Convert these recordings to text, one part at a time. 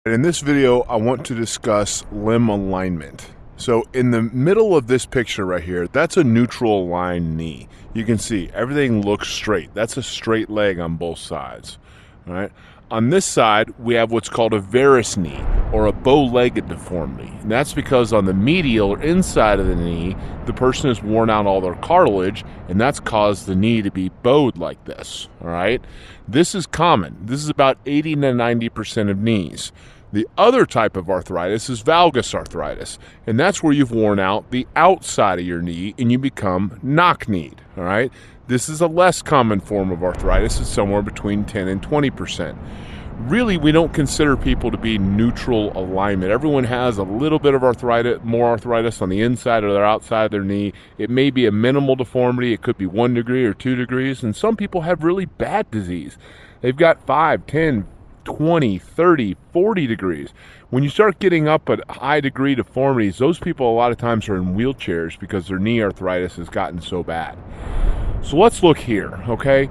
In this video, I want to discuss limb alignment. So in the middle of this picture right here, that's a neutral aligned knee. You can see everything looks straight. That's a straight leg on both sides. All right. On this side, we have what's called a Varus knee, or a bow-legged deformity. And that's because on the medial or inside of the knee, the person has worn out all their cartilage, and that's caused the knee to be bowed like this. All right. This is common. This is about 80 to 90% of knees. The other type of arthritis is valgus arthritis, and that's where you've worn out the outside of your knee and you become knock-kneed, all right? This is a less common form of arthritis. It's somewhere between 10 and 20%. Really, we don't consider people to be neutral alignment. Everyone has a little bit of arthritis, more arthritis on the inside or their outside of their knee. It may be a minimal deformity. It could be 1 degree or 2 degrees, and some people have really bad disease. They've got 5, 10, 20, 30, 40 degrees. When you start getting up at high degree deformities, those people a lot of times are in wheelchairs because their knee arthritis has gotten so bad. So let's look here, okay?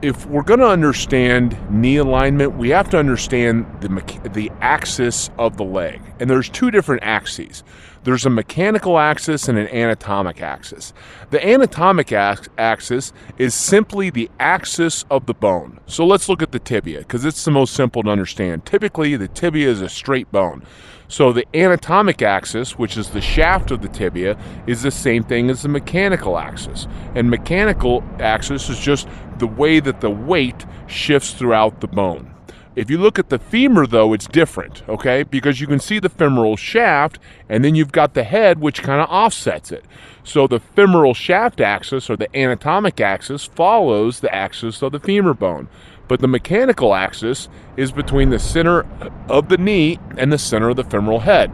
If we're going to understand knee alignment, we have to understand the axis of the leg. And there's two different axes. There's a mechanical axis and an anatomic axis. The anatomic axis is simply the axis of the bone. So let's look at the tibia, because it's the most simple to understand. Typically, the tibia is a straight bone. So the anatomic axis, which is the shaft of the tibia, is the same thing as the mechanical axis. And mechanical axis is just the way that the weight shifts throughout the bone. If you look at the femur, though, it's different, okay? Because you can see the femoral shaft, and then you've got the head, which kind of offsets it. So the femoral shaft axis, or the anatomic axis, follows the axis of the femur bone. But the mechanical axis is between the center of the knee and the center of the femoral head.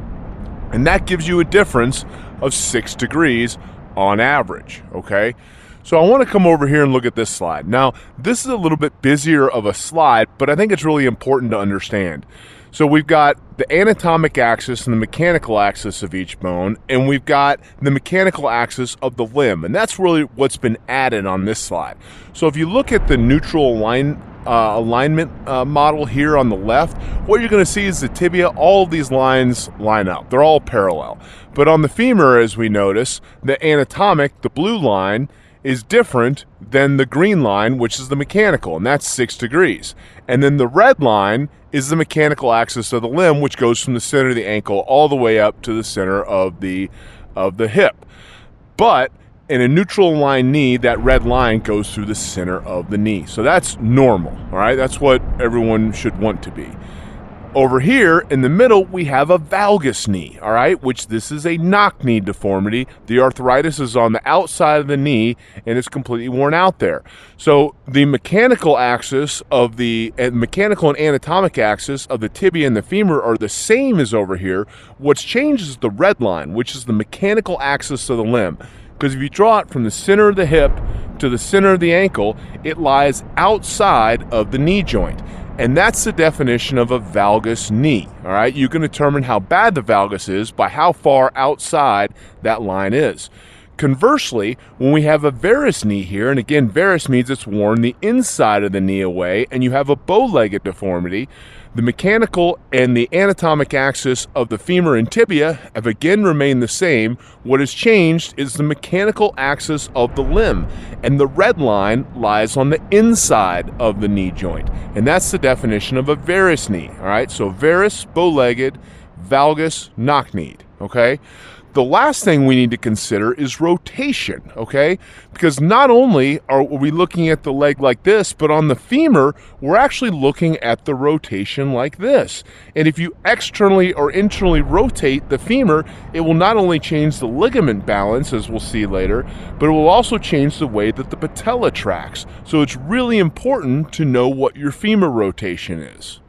And that gives you a difference of 6 degrees on average, okay? So I want to come over here and look at this slide. Now, this is a little bit busier of a slide, but I think it's really important to understand. So we've got the anatomic axis and the mechanical axis of each bone, and we've got the mechanical axis of the limb, and that's really what's been added on this slide. So if you look at the neutral alignment model here on the left, what you're going to see is the tibia, all of these lines line up. They're all parallel. But on the femur, as we notice, the anatomic, the blue line, is different than the green line, which is the mechanical, and that's 6 degrees. And then the red line is the mechanical axis of the limb, which goes from the center of the ankle all the way up to the center of the hip. But in a neutral aligned knee, that red line goes through the center of the knee. So that's normal, all right? That's what everyone should want to be. Over here in the middle, we have a valgus knee, all right, which this is a knock-knee deformity. The arthritis is on the outside of the knee, and it's completely worn out there. So the mechanical axis of the mechanical and anatomic axis of the tibia and the femur are the same as over here. What's changed is the red line, which is the mechanical axis of the limb. Because if you draw it from the center of the hip to the center of the ankle, it lies outside of the knee joint. And that's the definition of a valgus knee, all right? You can determine how bad the valgus is by how far outside that line is. Conversely, when we have a varus knee here, and again, varus means it's worn the inside of the knee away, and you have a bow-legged deformity, the mechanical and the anatomic axis of the femur and tibia have again remained the same. What has changed is the mechanical axis of the limb, and the red line lies on the inside of the knee joint. And that's the definition of a varus knee, all right? So varus, bow-legged, valgus, knock-kneed, okay? The last thing we need to consider is rotation, okay? Because not only are we looking at the leg like this, but on the femur, we're actually looking at the rotation like this. And if you externally or internally rotate the femur, it will not only change the ligament balance, as we'll see later, but it will also change the way that the patella tracks. So it's really important to know what your femur rotation is.